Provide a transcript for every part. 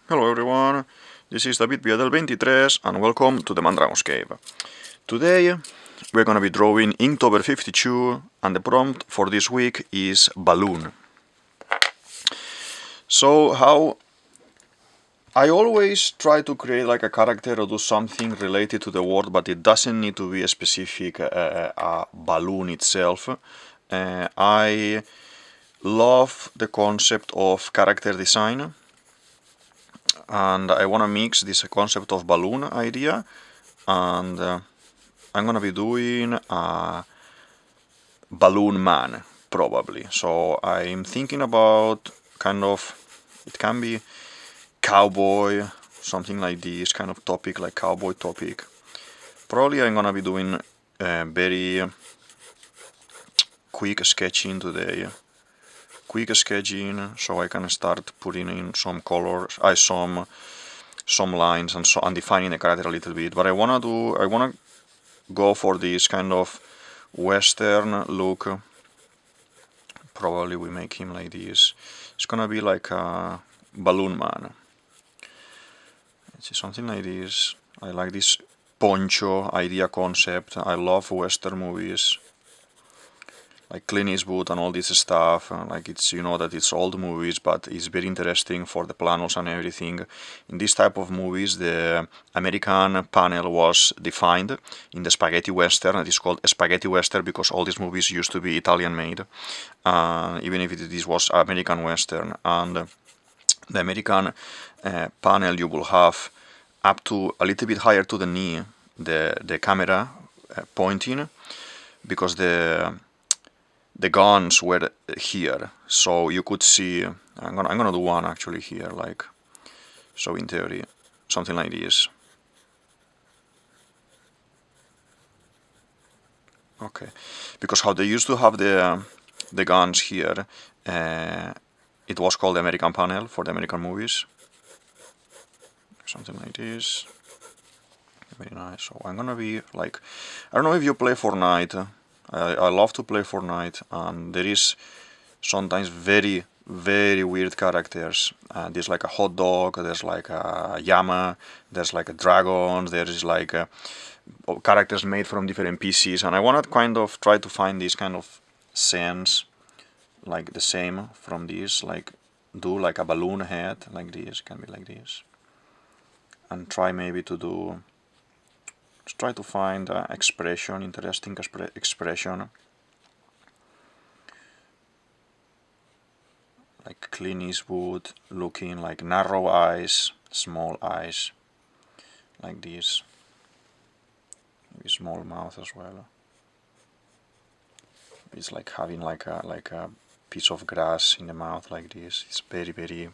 Hello everyone, this is DavidViadel23 and welcome to the Mandragon's Cave. Today we're gonna be drawing Inktober52 and the prompt for this week is balloon. So how I always try to create like a character or do something related to the word, but it doesn't need to be a specific balloon itself. I love the concept of character design, and I want to mix this concept of balloon idea, and I'm gonna be doing a balloon man probably. So I'm thinking about kind of, it can be cowboy, something like this kind of topic, like cowboy topic. Probably I'm gonna be doing very quick sketching today. Quick sketching, so I can start putting in some colors, some lines and defining the character a little bit. But I wanna go for this kind of western look. Probably we make him like this. It's gonna be like a balloon man. It's something like this. I like this poncho idea concept. I love western movies, like Clint Eastwood and all this stuff. Like it's, you know, that it's old movies, but it's very interesting for the planos and everything. In this type of movies, the American panel was defined in the spaghetti western. It is called spaghetti western because all these movies used to be Italian made, even if this was American western. And the American panel, you will have up to a little bit higher to the knee the camera pointing, because the guns were here, so you could see. I'm gonna do one actually here, like so. In theory, something like this. Okay, because how they used to have the guns here, it was called the American panel for the American movies. Something like this. Very nice. So I'm gonna be like, I don't know if you play Fortnite. I love to play Fortnite, and there is sometimes very weird characters. There's like a hot dog, there's like a llama, there's like a dragon, there is like characters made from different pieces, and I want to kind of try to find this kind of sense, like the same from this, like do like a balloon head like this, can be like this, and try maybe to do, try to find expression, interesting expression, like Clint Eastwood looking, like narrow eyes, small eyes, like this, maybe small mouth as well. It's like having like a piece of grass in the mouth like this. It's very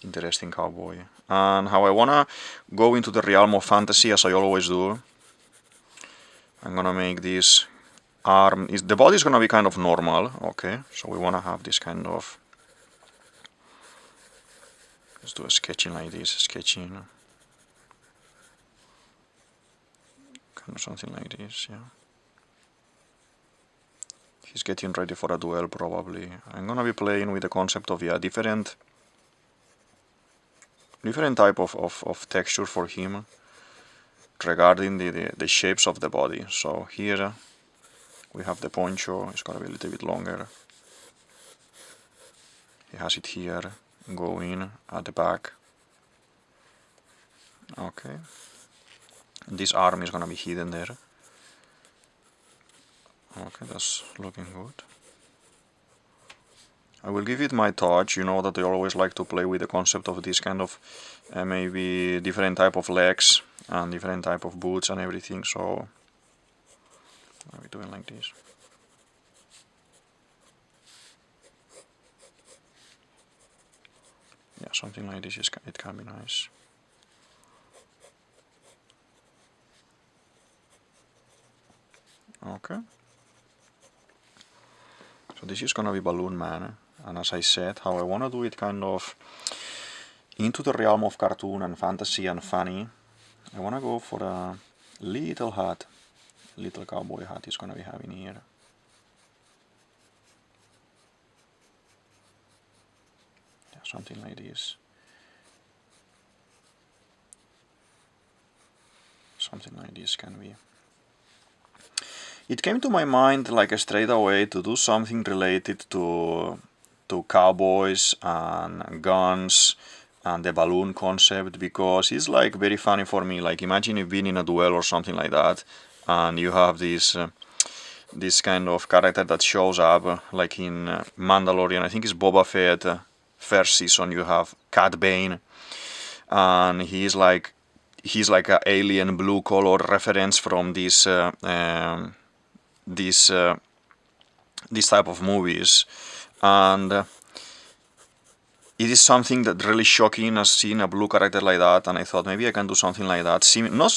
interesting cowboy. And how I wanna go into the realm of fantasy, as I always do, I'm gonna make this arm, the body is gonna be kind of normal, okay? So we wanna have this kind of, let's do a sketching like this, sketching, kind of something like this, yeah. He's getting ready for a duel probably. I'm gonna be playing with the concept of, yeah, different type of texture for him regarding the shapes of the body. So here we have the poncho, it's gonna be a little bit longer. He has it here, going at the back. Okay. This arm is gonna be hidden there. Okay, that's looking good. I will give it my touch. You know that I always like to play with the concept of this kind of maybe different type of legs and different type of boots and everything, so I'll be doing like this. Yeah, something like this, it can be nice. Okay. So this is gonna be Balloon Man, and as I said, how I wanna do it kind of into the realm of cartoon and fantasy and funny, I wanna go for a little hat, little cowboy hat he's gonna be having here. Yeah, something like this. something like this can be. It came to my mind like straight away to do something related to cowboys and guns and the balloon concept, because it's like very funny for me. Like imagine you've been in a duel or something like that, and you have this this kind of character that shows up, like in Mandalorian, I think it's Boba Fett, first season. You have Cat Bane, and he's like an alien blue color reference from this this type of movies, and it is something that really shocking as seeing a blue character like that, and I thought maybe I can do something like that.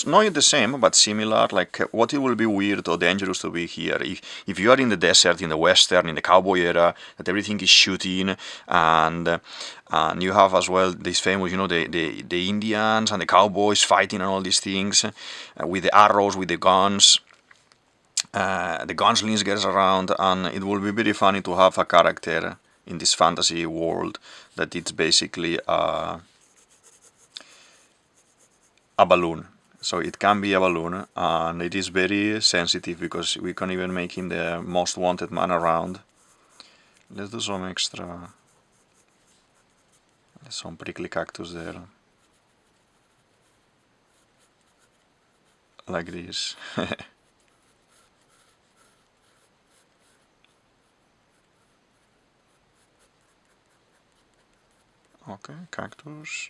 Not the same, but similar. Like what it will be weird or dangerous to be here if you are in the desert, in the western, in the cowboy era, that everything is shooting, and you have as well this famous, you know, the Indians and the cowboys fighting and all these things with the arrows, with the guns. The gunslingers around, and it will be very funny to have a character in this fantasy world that it's basically a balloon. So it can be a balloon, and it is very sensitive because we can even make him the most wanted man around. Let's do some extra, some prickly cactus there, like this. Okay, cactus.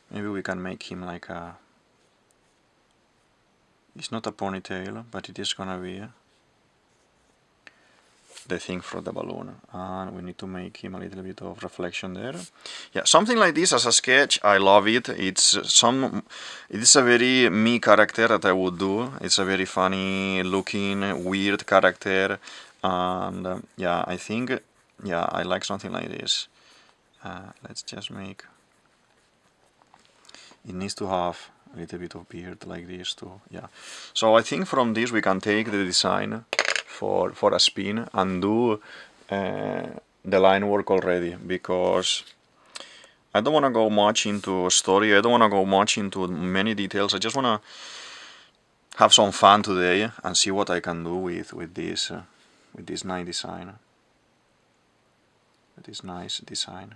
Maybe we can make him like a... It's not a ponytail, but it is gonna be the thing for the balloon. And we need to make him a little bit of reflection there. Yeah, something like this as a sketch, I love it. It is a very me character that I would do. It's a very funny looking, weird character. And yeah, I think... Yeah, I like something like this. Let's just make... It needs to have a little bit of beard like this too. Yeah. So I think from this we can take the design for a spin and do the line work already, because I don't want to go much into story. I don't want to go much into many details. I just want to have some fun today and see what I can do with this nice design. This nice design.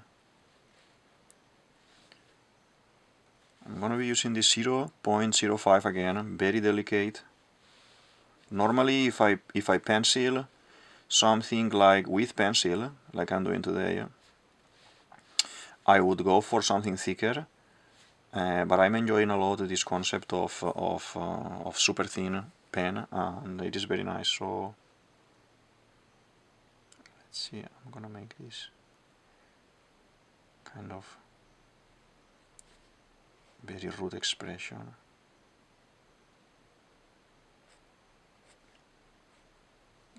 I'm gonna be using this 0.05 again, very delicate. Normally if I pencil something like with pencil, like I'm doing today, I would go for something thicker, but I'm enjoying a lot this concept of super thin pen, and it is very nice. So let's see, I'm gonna make this kind of very rude expression.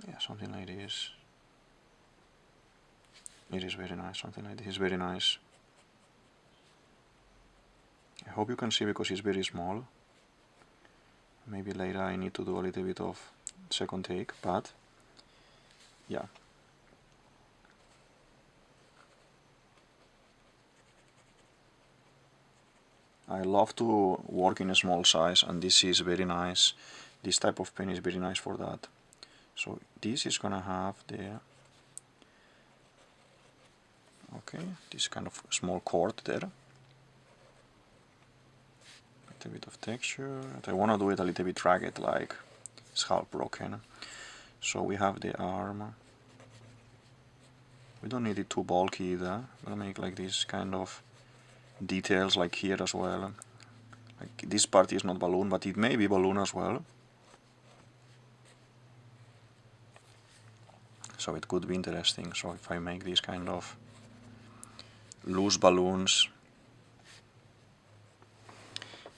Yeah, something like this. It is very nice, something like this is very nice. I hope you can see because it's very small. Maybe later I need to do a little bit of second take, but yeah. I love to work in a small size, and this is very nice. This type of pen is very nice for that. So this is gonna have the... Okay, this kind of small cord there. A little bit of texture. I want to do it a little bit ragged, like it's half broken. So we have the arm. We don't need it too bulky either. I'm gonna make like this kind of details like here as well. Like this part is not balloon, but it may be balloon as well. So it could be interesting. So if I make these kind of loose balloons,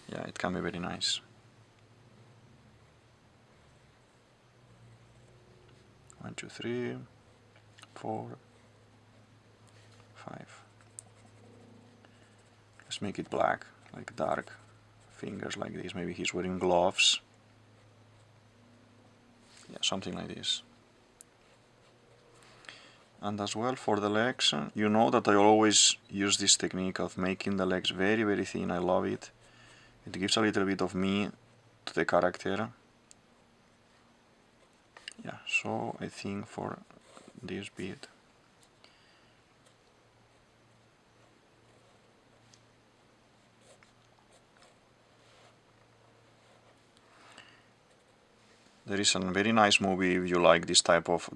yeah, it can be very nice. One, two, 3, 4, 5. Let's make it black, like dark fingers like this. Maybe he's wearing gloves. Yeah, something like this. And as well for the legs, you know that I always use this technique of making the legs very, very thin. I love it. It gives a little bit of me to the character. Yeah, so I think for this bit there is a very nice movie if you like this type of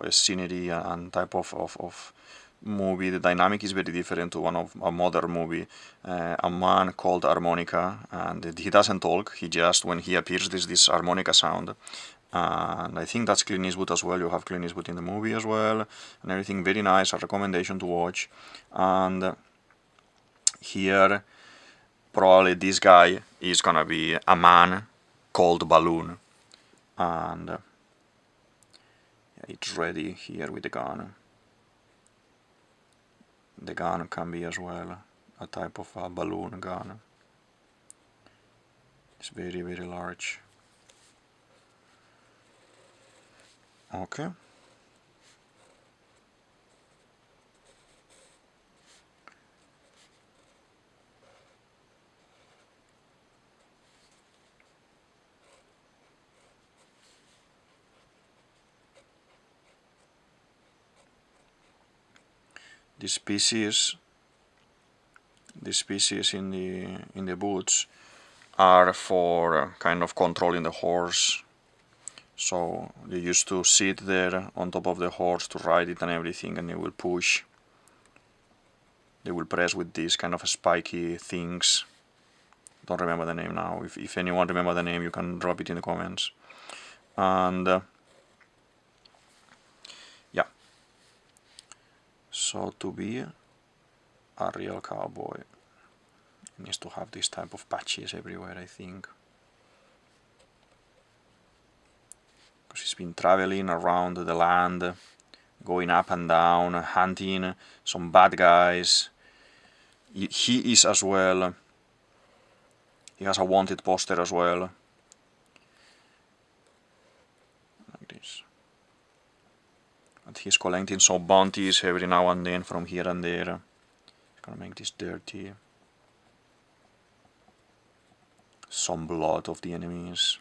scenery and type of movie. The dynamic is very different to one of a modern movie. A man called harmonica, and he doesn't talk. He just, when he appears, there's this harmonica sound. And I think that's Clint Eastwood as well. You have Clint Eastwood in the movie as well, and everything very nice. A recommendation to watch. And here, probably this guy is gonna be a man called Balloon, and yeah, it's ready here with the gun. The gun can be as well a type of a balloon gun. It's very, very large. Okay. These pieces in the boots are for kind of controlling the horse. So they used to sit there on top of the horse to ride it and everything, and they will push. They will press with these kind of spiky things. Don't remember the name now. If anyone remember the name, you can drop it in the comments. And yeah. So to be a real cowboy, he needs to have this type of patches everywhere, I think. Because he's been traveling around the land, going up and down, hunting some bad guys. He is as well. He has a wanted poster as well. Like this. And he's collecting some bounties every now and then from here and there. He's gonna make this dirty. Some blood of the enemies.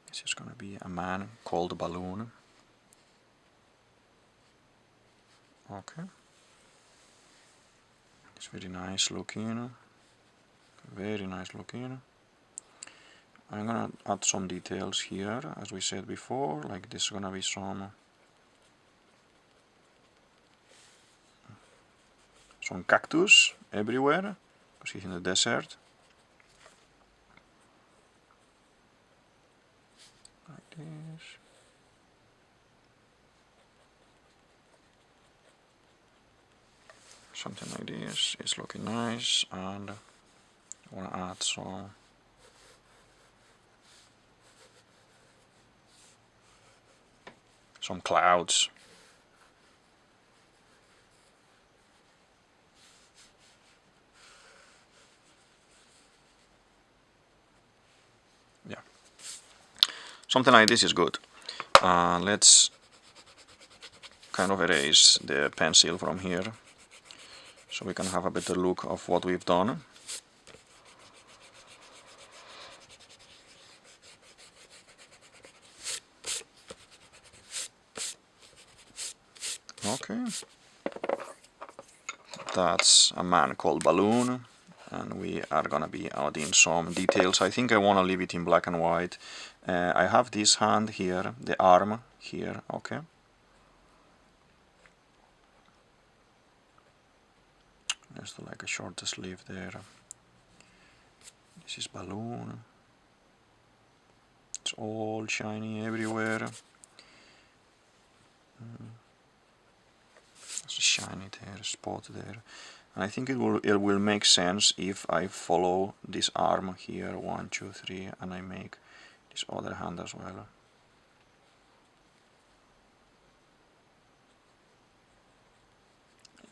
This is gonna be a man called Balloon. Okay. It's very nice looking. Very nice looking. I'm gonna add some details here, as we said before, like this is gonna be some cactus everywhere, because he's in the desert. Like this. Something like this is looking nice, and I want to add some clouds. Yeah, something like this is good. Let's kind of erase the pencil from here, so we can have a better look of what we've done. Okay, that's a man called Balloon, and we are gonna be adding some details. I think I want to leave it in black and white. I have this hand here, the arm here, okay. Just like a short sleeve there. This is Balloon. It's all shiny everywhere. There's a shiny there, spot there. And I think it will make sense if I follow this arm here, 1, 2, 3, and I make this other hand as well.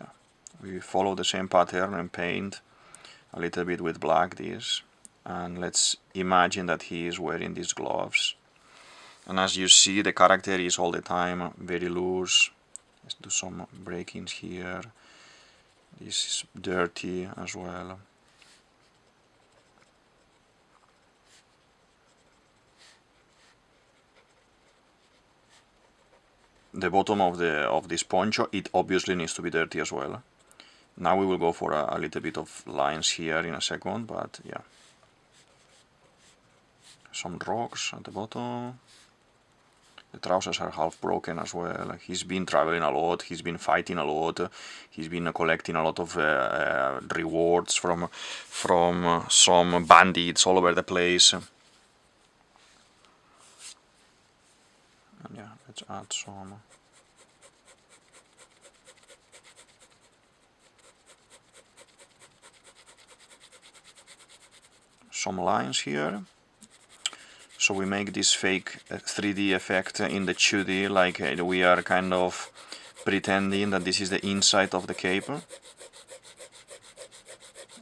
Yeah, we follow the same pattern and paint a little bit with black this, and let's imagine that he is wearing these gloves. And as you see, the character is all the time very loose. Let's do some break-ins here. This is dirty as well. The bottom of this poncho, it obviously needs to be dirty as well. Now we will go for a little bit of lines here in a second, but yeah. Some rocks at the bottom. The trousers are half broken as well. He's been traveling a lot, he's been fighting a lot, he's been collecting a lot of rewards from some bandits all over the place. And yeah, let's add some lines here. So we make this fake 3D effect in the 2D, like we are kind of pretending that this is the inside of the cape.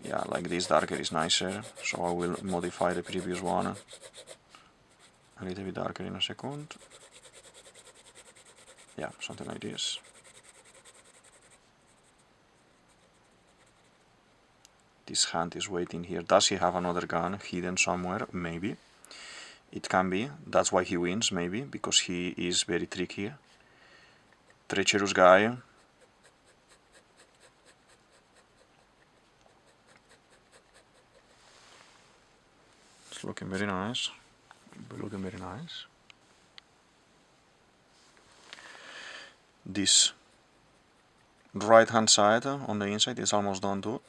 Yeah, like this darker is nicer, so I will modify the previous one a little bit darker in a second. Yeah, something like this. This hand is waiting here. Does he have another gun hidden somewhere? Maybe. It can be. That's why he wins, maybe, because he is very tricky. Treacherous guy. It's looking very nice. Looking very nice. This right hand side on the inside is almost done too.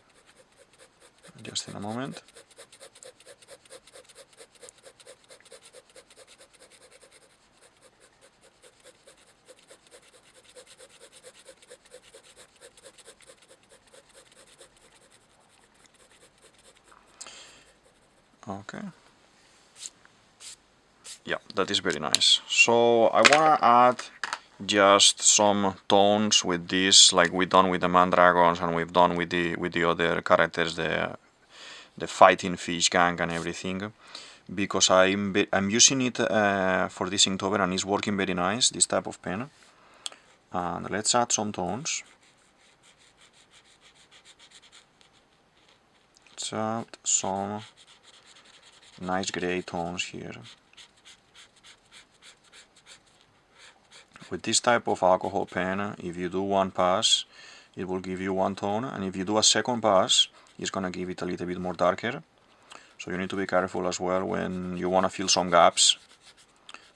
Just in a moment. Okay. Yeah, that is very nice. So I wanna add just some tones with this, like we've done with the Mandragons and we've done with the other characters, the fighting fish gang and everything, because I'm using it for this Inktober and it's working very nice, this type of pen. And let's add some tones. Let's add some nice gray tones here. With this type of alcohol pen, if you do one pass, it will give you one tone, and if you do a second pass, it's gonna give it a little bit more darker. So you need to be careful as well when you wanna fill some gaps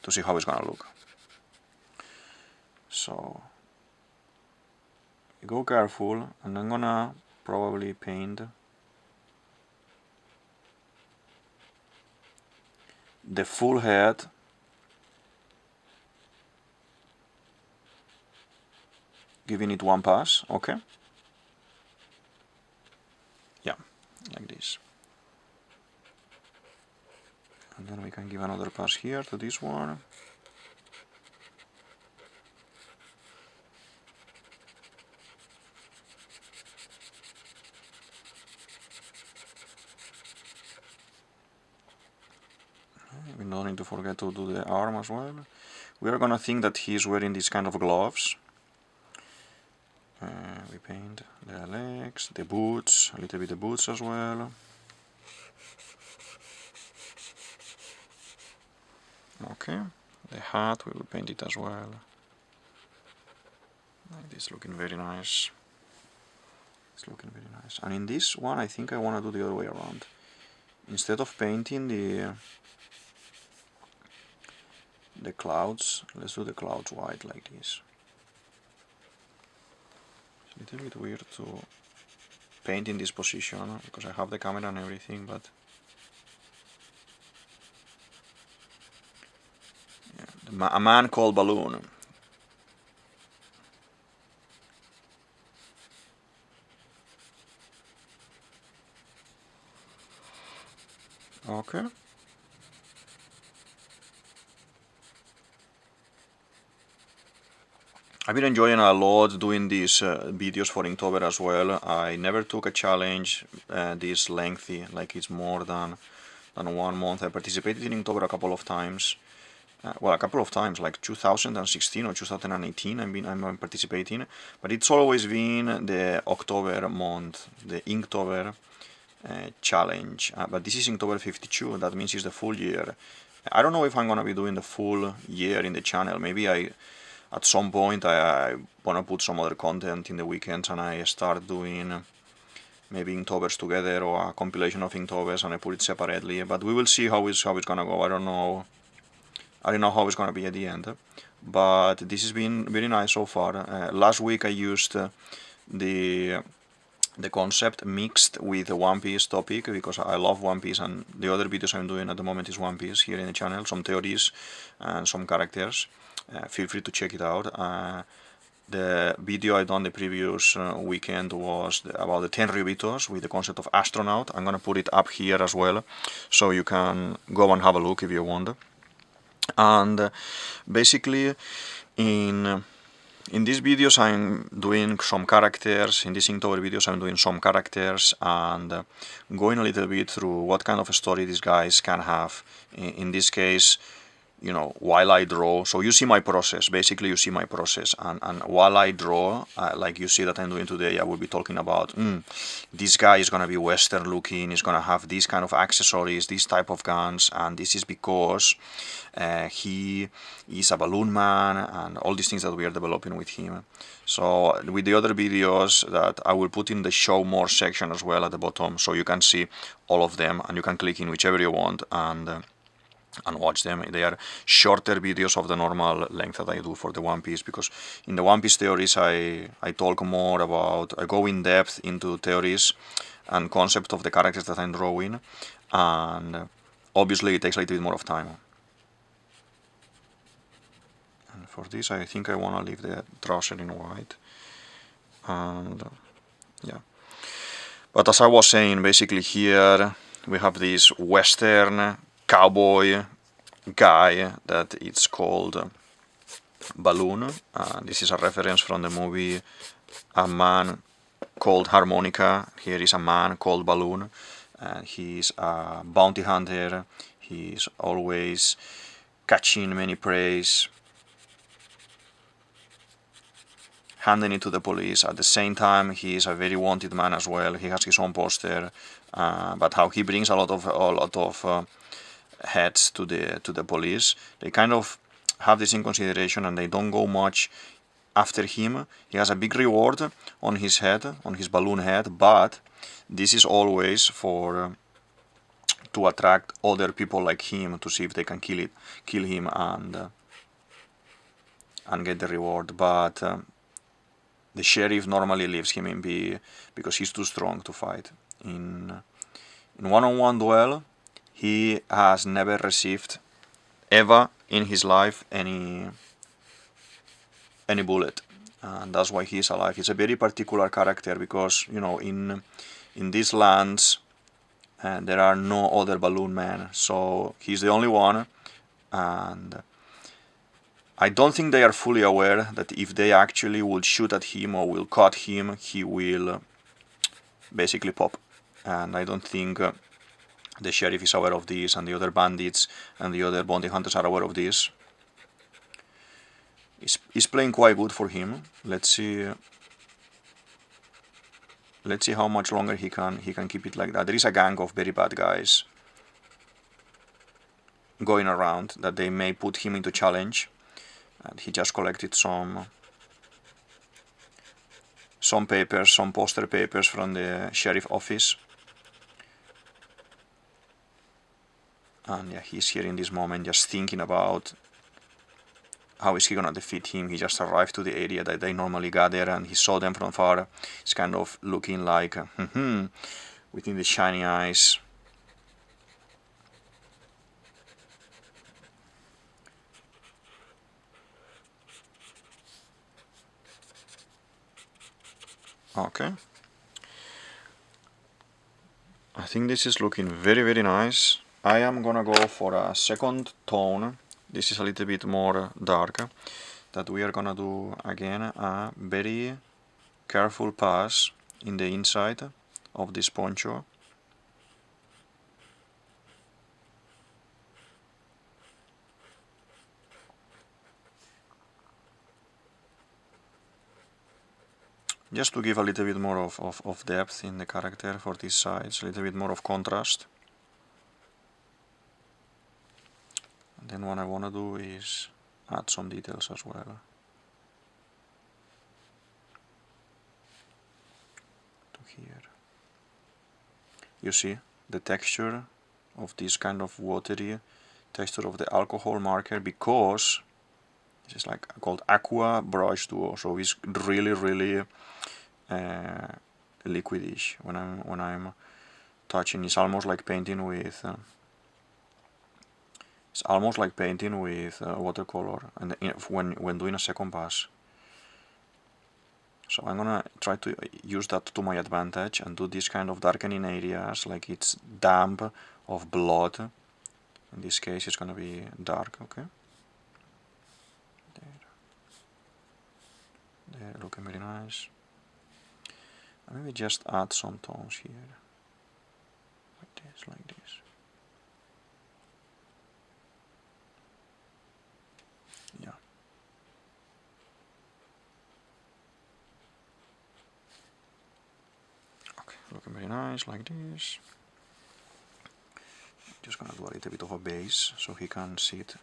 to see how it's gonna look. So go careful, and I'm gonna probably paint the full head giving it one pass, okay? Yeah, like this. And then we can give another pass here to this one. We don't need to forget to do the arm as well. We are gonna think that he's wearing these kind of gloves. We paint the legs, the boots, a little bit the boots as well. Okay, the hat, we will paint it as well. Like this, looking very nice. It's looking very nice. And in this one, I think I want to do the other way around. Instead of painting the clouds, let's do the clouds white like this. It's a little bit weird to paint in this position because I have the camera and everything, but yeah, a man called Balloon. Okay. I've been enjoying a lot doing these videos for Inktober as well. I never took a challenge this lengthy, like it's more than 1 month. I participated in Inktober a couple of times, well, a couple of times, like 2016 or 2018, I'm participating, but it's always been the October month, the Inktober challenge. But this is Inktober52, that means it's the full year. I don't know if I'm gonna be doing the full year in the channel. Maybe at some point I wanna put some other content in the weekends and I start doing maybe Inktober's together or a compilation of Inktober's and I put it separately. But we will see how it's gonna go. I don't know how it's gonna be at the end. But this has been very nice so far. Last week I used the concept mixed with the One Piece topic because I love One Piece, and the other videos I'm doing at the moment is One Piece here in the channel, some theories and some characters. Feel free to check it out. The video I done the previous weekend was about the 10 Ryubitos with the concept of astronaut. I'm gonna put it up here as well, so you can go and have a look if you want. And basically in these videos I'm doing some characters, in these Inktober videos I'm doing some characters and going a little bit through what kind of a story these guys can have. In this case, you know, while I draw, so you see my process, basically you see my process, and while I draw, like you see that I'm doing today, I will be talking about, this guy is gonna be Western looking, he's gonna have these kind of accessories, this type of guns, and this is because he is a balloon man, and all these things that we are developing with him. So with the other videos that I will put in the show more section as well at the bottom, so you can see all of them, and you can click in whichever you want, and watch them. They are shorter videos of the normal length that I do for the One Piece, because in the One Piece theories I talk more about, I go in depth into theories and concept of the characters that I'm drawing, and obviously it takes a little bit more of time. And for this I think I want to leave the trouser in white, and yeah. But as I was saying, basically here we have this Western cowboy guy that it's called Balloon. This is a reference from the movie A Man Called Harmonica. Here is a man called Balloon, and he's a bounty hunter. He's always catching many preys, handing it to the police. At the same time, he is a very wanted man as well. He has his own poster, but how he brings a lot of heads to the police. They kind of have this in consideration and they don't go much after him. He has a big reward on his head, on his balloon head, but this is always for to attract other people like him to see if they can kill him and get the reward. But the sheriff normally leaves him in be because he's too strong to fight. In one-on-one duel, he has never received ever in his life any bullet, and that's why he's alive. He's a very particular character because, you know, in these lands there are no other balloon men, so he's the only one, and I don't think they are fully aware that if they actually will shoot at him or will cut him, he will basically pop. And I don't think the sheriff is aware of this, and the other bandits and the other bounty hunters are aware of this. He's playing quite good for him. Let's see how much longer he can keep it like that. There is a gang of very bad guys going around that they may put him into challenge, and he just collected some papers, some poster papers from the sheriff office. And yeah, he's here in this moment just thinking about how is he gonna defeat him. He just arrived to the area that they normally gather and he saw them from far. He's kind of looking like, within the shiny eyes. Okay. I think this is looking very, very nice. I am gonna go for a second tone. This is a little bit more dark. That we are gonna do again a very careful pass in the inside of this poncho. just to give a little bit more of depth in the character for these sides, a little bit more of contrast. And then what I want to do is add some details as well. To here. You see the texture of this kind of watery texture of the alcohol marker, because this is like called aqua brush duo, so it's really liquidish when I'm touching. It's almost like painting with watercolor, and when doing a second pass. So I'm gonna try to use that to my advantage and do this kind of darkening areas, like it's damp of blood. In this case, it's gonna be dark. Okay. There, looking very nice. And maybe just add some tones here, like this. Yeah. Okay, looking very nice, like this. Just gonna do a little bit of a base so he can sit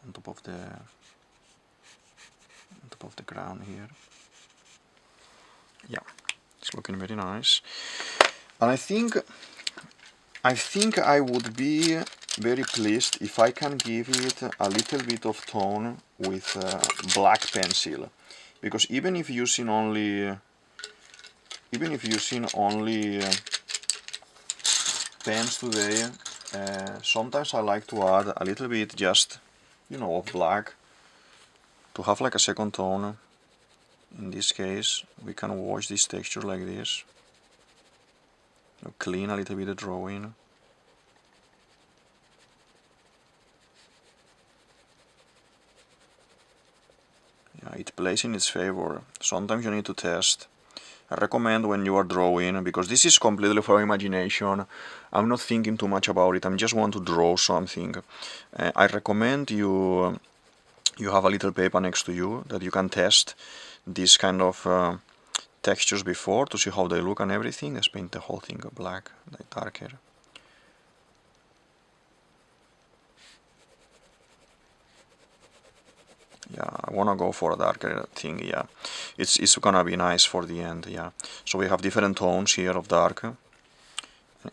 on top of the ground here. Yeah, it's looking very nice. And I think I would be very pleased if I can give it a little bit of tone with black pencil, because even if using only pens today, sometimes I like to add a little bit just, of black to have like a second tone. In this case, we can wash this texture like this, clean a little bit the drawing. Yeah, it plays in its favor. Sometimes you need to test. I recommend when you are drawing, because this is completely for imagination, I'm not thinking too much about it, I just want to draw something. I recommend you have a little paper next to you that you can test this kind of textures before to see how they look and everything. Let's paint the whole thing black, like darker. Yeah, I wanna go for a darker thing. Yeah, it's gonna be nice for the end. Yeah, so we have different tones here of dark.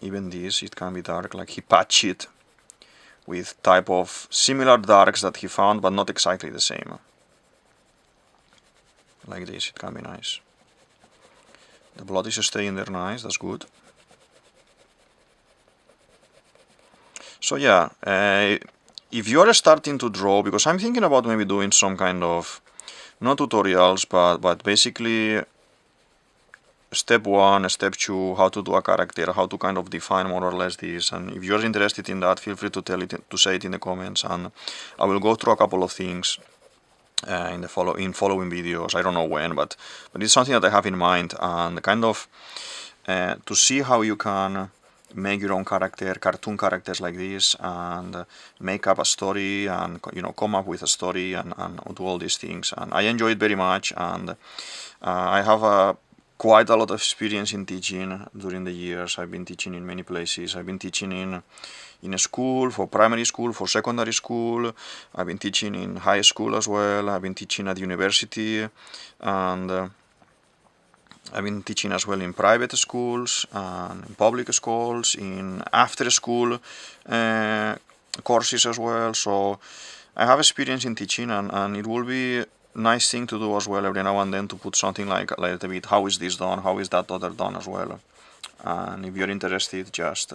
Even this, it can be dark. Like he patched it with type of similar darks that he found, but not exactly the same. Like this, it can be nice. The blood is staying there nice. That's good. So yeah, if you are starting to draw, because I'm thinking about maybe doing some kind of, not tutorials, but basically step 1, step 2, how to do a character, how to kind of define more or less this. And if you're interested in that, feel free to say it in the comments, and I will go through a couple of things in following videos. I don't know when, but it's something that I have in mind, and kind of to see how you can make your own cartoon characters like this, and make up a story, and come up with a story, and do all these things. And I enjoy it very much, and I have quite a lot of experience in teaching during the years. I've been teaching in many places. I've been teaching in a school, for primary school, for secondary school. I've been teaching in high school as well. I've been teaching at university, and I've been teaching as well in private schools, and in public schools, in after school courses as well. So I have experience in teaching, and it will be nice thing to do as well every now and then, to put something like a little bit, how is this done, how is that other done as well. And if you're interested, just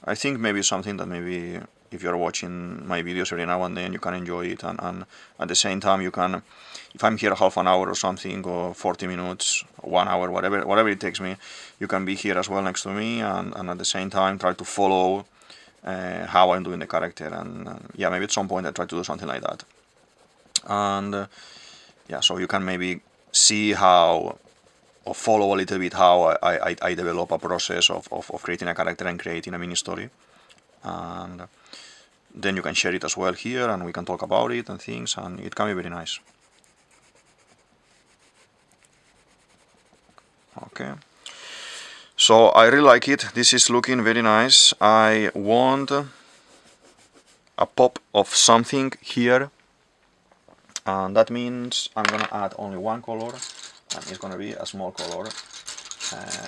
I think maybe something that maybe if you're watching my videos every now and then, you can enjoy it, and at the same time you can, if I'm here half an hour or something, or 40 minutes, 1 hour, whatever it takes me, you can be here as well next to me, and at the same time try to follow how I'm doing the character. And yeah, maybe at some point I try to do something like that. And yeah, so you can maybe see how, or follow a little bit how I develop a process of creating a character and creating a mini story. And then you can share it as well here, and we can talk about it and things, and it can be very nice. Okay. So I really like it. This is looking very nice. I want a pop of something here, and that means I'm gonna add only one color, and it's gonna be a small color.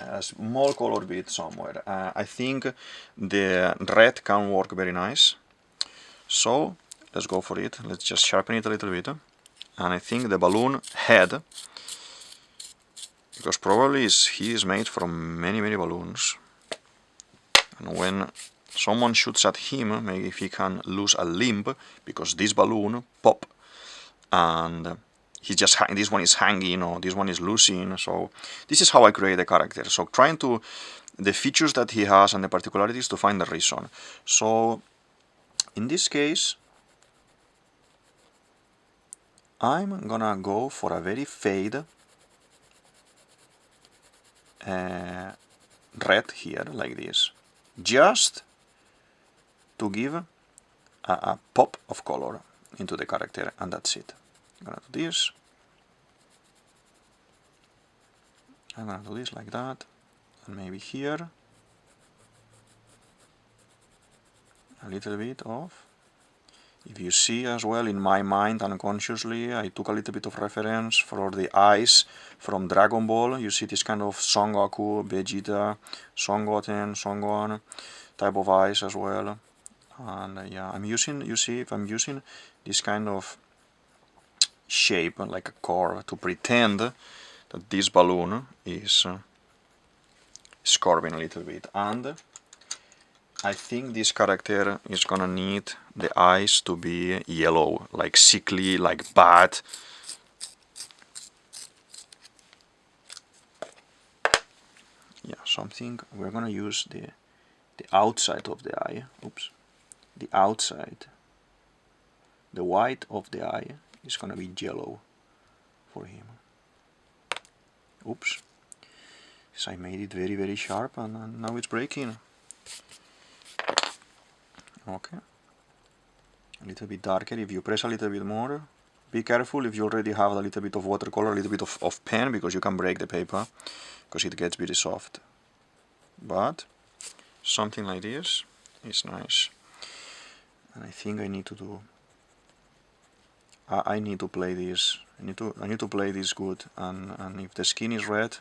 A small color bit somewhere. I think the red can work very nice. So let's go for it. Let's just sharpen it a little bit. And I think the balloon head, because probably he is made from many balloons. And when someone shoots at him, maybe if he can lose a limb, because this balloon pop and this one is hanging or this one is losing. So this is how I create the character. So trying to the features that he has and the particularities to find the reason. So in this case, I'm gonna go for a very fade red here, like this, just to give a pop of color into the character, and that's it. I'm gonna do this. I'm gonna do this like that, and maybe here a little bit of. If you see as well, in my mind unconsciously, I took a little bit of reference for the eyes from Dragon Ball. You see this kind of Son Goku, Vegeta, Son Goten, Son Gohan type of eyes as well. And yeah, I'm using, you see, if I'm using this kind of shape, like a core, to pretend that this balloon is curving a little bit. And I think this character is gonna need the eyes to be yellow, like sickly, like bad. Yeah, something. We're gonna use the outside of the eye. Oops, the outside. The white of the eye is gonna be yellow for him. Oops. So I made it very sharp, and now it's breaking. Okay. A little bit darker. If you press a little bit more, be careful if you already have a little bit of watercolor, a little bit of pen, because you can break the paper, because it gets very soft. But something like this is nice. And I think I need to do. I need to play this. I need to play this good. And if the skin is red,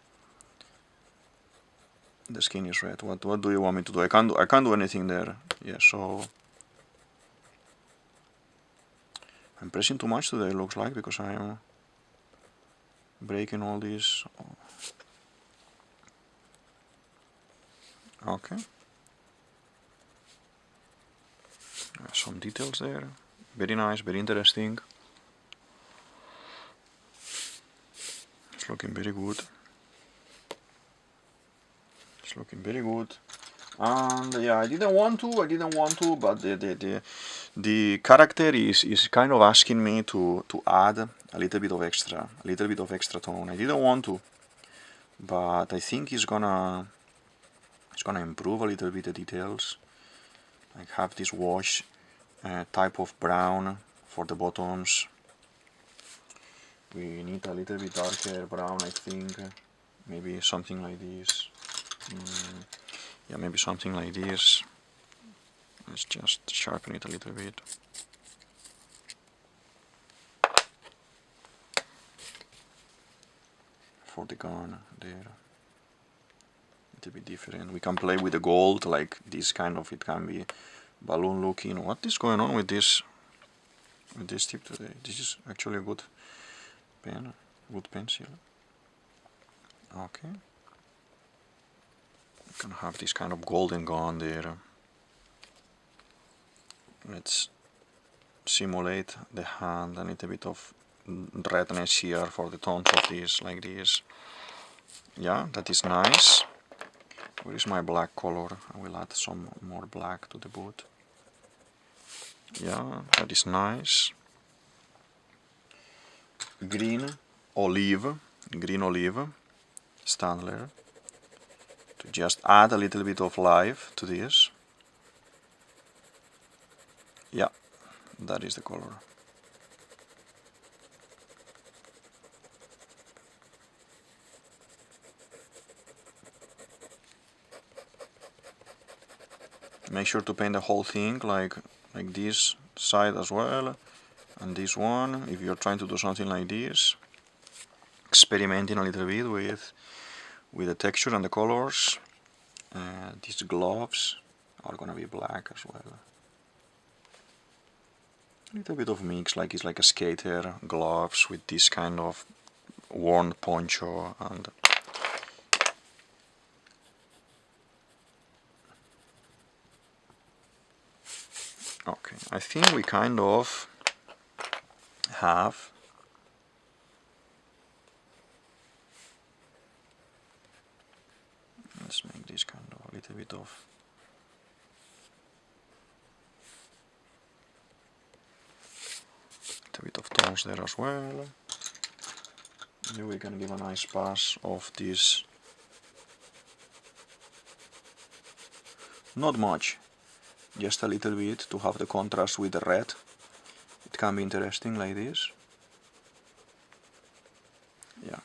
the skin is red. What do you want me to do? I can't do anything there. Yeah. So I'm pressing too much today, looks like, because I am breaking all these. Okay. Some details there. Very nice, very interesting. It's looking very good. It's looking very good. And yeah, I didn't want to, but the character is kind of asking me to add a little bit of extra tone. I didn't want to, but I think it's gonna improve a little bit the details. I have this wash type of brown for the bottoms. We need a little bit darker brown, I think. Maybe something like this. Yeah, maybe something like this. Let's just sharpen it a little bit. For the gun there. A little bit different. We can play with the gold, like this kind of, it can be balloon looking. What is going on with this tip today? This is actually a good pen, good pencil. Okay. You can have this kind of golden gun there. Let's simulate the hand, a little bit of redness here for the tones of this, like this. Yeah, that is nice. Where is my black color? I will add some more black to the boot. Yeah, that is nice. Green olive Stanley, to just add a little bit of life to this. Yeah, that is the color. Make sure to paint the whole thing like this side as well, and this one, if you're trying to do something like this. Experimenting a little bit with the texture and the colors. These gloves are gonna be black as well. A little bit of mix, like it's like a skater gloves with this kind of worn poncho and okay, I think we kind of have let's make this kind of a little bit of tones there as well. Here we can give a nice pass of this. Not much, just a little bit to have the contrast with the red. It can be interesting like this. Yeah.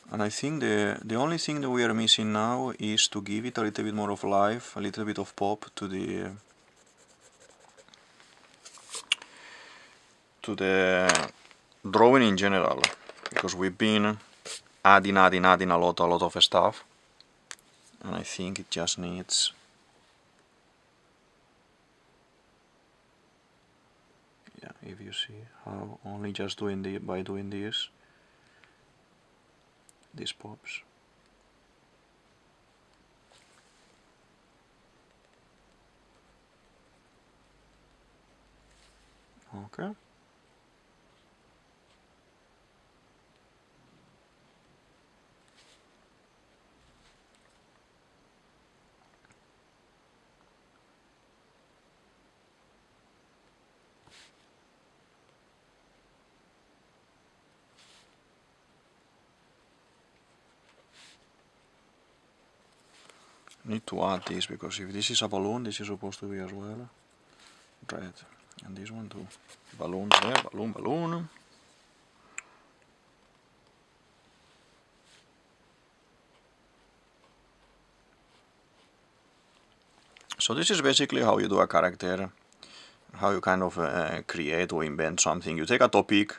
And I think the only thing that we are missing now is to give it a little bit more of life, a little bit of pop to the drawing in general, because we've been adding a lot of stuff, and I think it just needs if you see how only just by doing this pops. Okay. Need to add this, because if this is a balloon, this is supposed to be as well red, and this one too. Balloons there, balloon. So this is basically how you do a character, how you kind of create or invent something. You take a topic,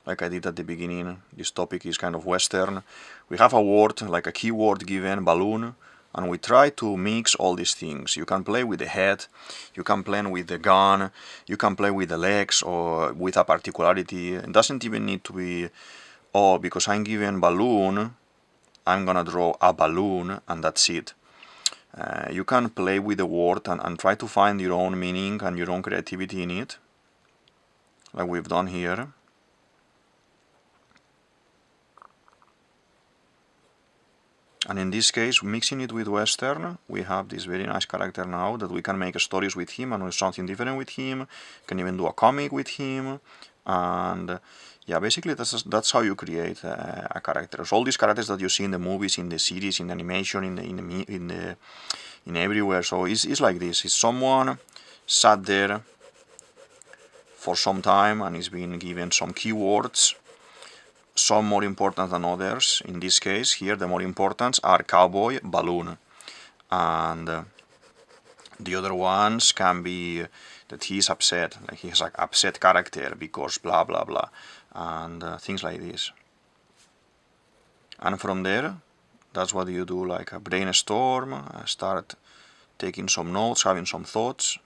like I did at the beginning. This topic is kind of Western. We have a word, like a keyword given, balloon, and we try to mix all these things. You can play with the head, you can play with the gun, you can play with the legs or with a particularity. It doesn't even need to be, oh, because I'm given balloon, I'm gonna draw a balloon and that's it. You can play with the word and try to find your own meaning and your own creativity in it, like we've done here. And in this case, mixing it with Western, we have this very nice character now that we can make stories with him and do something different with him. Can even do a comic with him, and yeah, basically that's how you create a character. So all these characters that you see in the movies, in the series, in the animation, in everywhere. So it's like this. It's someone sat there for some time and is being given some keywords. Some more important than others. In this case here, the more important are cowboy, balloon, and the other ones can be that he is upset, like he has an upset character because blah blah blah, and things like this. And from there, that's what you do, like a brainstorm, start taking some notes, having some thoughts.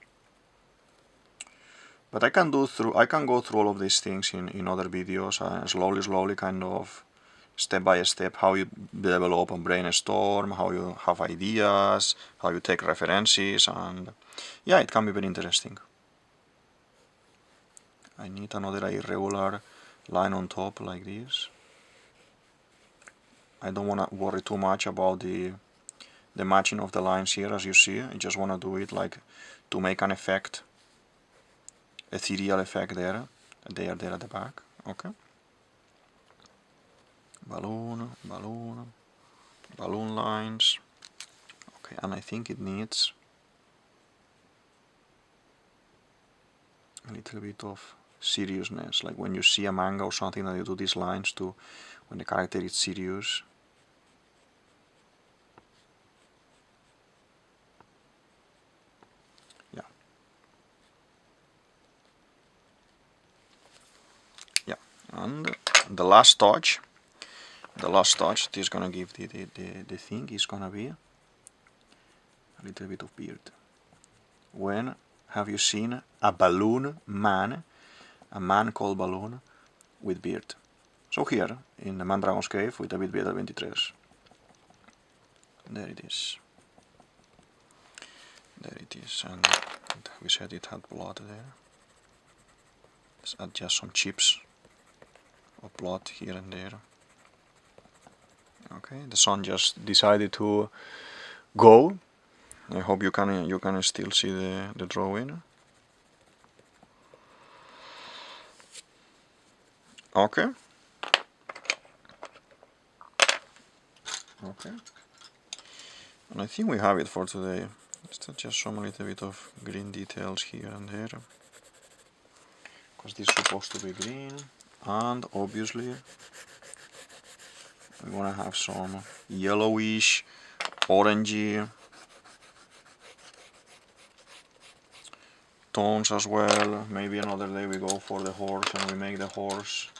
But I can go through all of these things in other videos, slowly, kind of step by step, how you develop and brainstorm, how you have ideas, how you take references, and yeah, it can be very interesting. I need another irregular line on top like this. I don't want to worry too much about the matching of the lines here, as you see. I just want to do it like to make an effect. Ethereal effect there. They are there at the back. Okay. Balloon lines. Okay, and I think it needs a little bit of seriousness, like when you see a manga or something that you do these lines to when the character is serious. Yeah. Yeah. And the last touch that is gonna give the thing is gonna be a little bit of beard. When have you seen a balloon man, a man called Balloon with beard? So here, in the Mandragon's Cave with DavidViadel23. There it is. There it is, and we said it had blood there. Let's add just some chips of blood here and there. Okay, the sun just decided to go. I hope you can still see the drawing. Okay. Okay. And I think we have it for today. Let's just some little bit of green details here and there. Because this is supposed to be green. And obviously we want to have some yellowish, orangey tones as well. Maybe another day we go for the horse and we make the horse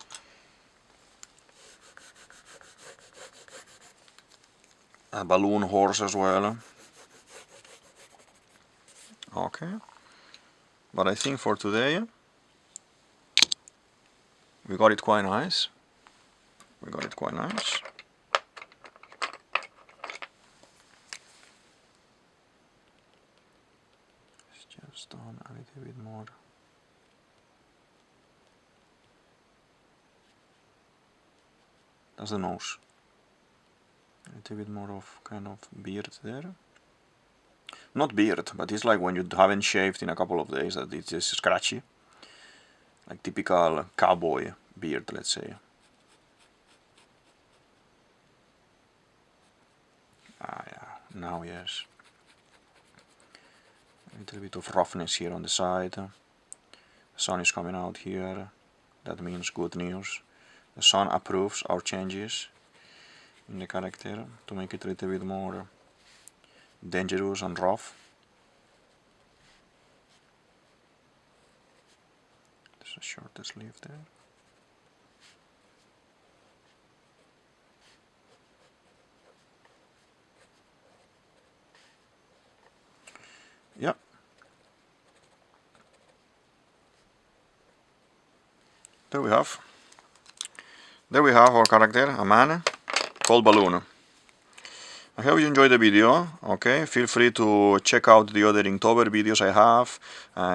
a balloon horse as well. Okay, but I think for today we got it quite nice. We got it quite nice. Let's just done a little bit more. That's the nose. A little bit more of kind of beard there. Not beard, but it's like when you haven't shaved in a couple of days that it's just scratchy. Like typical cowboy beard, let's say. Ah yeah, now yes. A little bit of roughness here on the side. The sun is coming out here. That means good news. The sun approves our changes in the character to make it a little bit more dangerous and rough. There's a shorter sleeve there. Yeah. There we have. There we have our character, a man called Balloon. I hope you enjoyed the video. Okay, feel free to check out the other Inktober videos I have.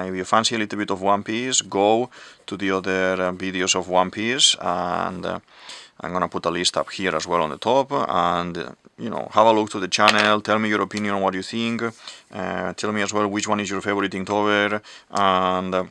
If you fancy a little bit of One Piece, go to the other videos of One Piece, and I'm gonna put a list up here as well on the top. And you know, have a look to the channel. Tell me your opinion on what you think. Tell me as well which one is your favorite Inktober, and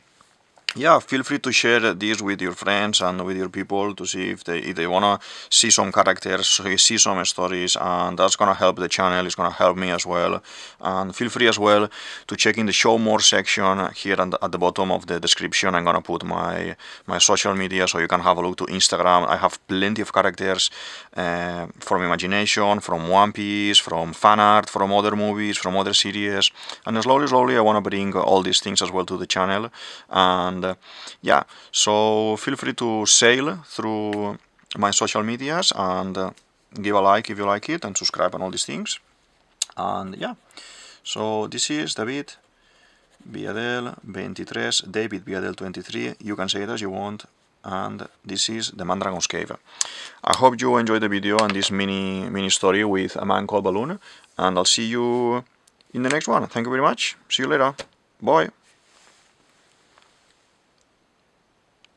yeah, feel free to share this with your friends and with your people to see if they wanna see some characters, see some stories, and that's gonna help the channel. It's gonna help me as well. And feel free as well to check in the show more section here at the bottom of the description. I'm gonna put my social media so you can have a look to Instagram. I have plenty of characters from imagination, from One Piece, from fan art, from other movies, from other series, and slowly I wanna bring all these things as well to the channel. And yeah, so feel free to sail through my social medias and give a like if you like it, and subscribe and all these things. And yeah, so this is DavidViadel23, DavidViadel23, you can say it as you want, and this is the Mandragon's Cave. I hope you enjoyed the video and this mini story with a man called Balloon, and I'll see you in the next one. Thank you very much. See you later. Bye.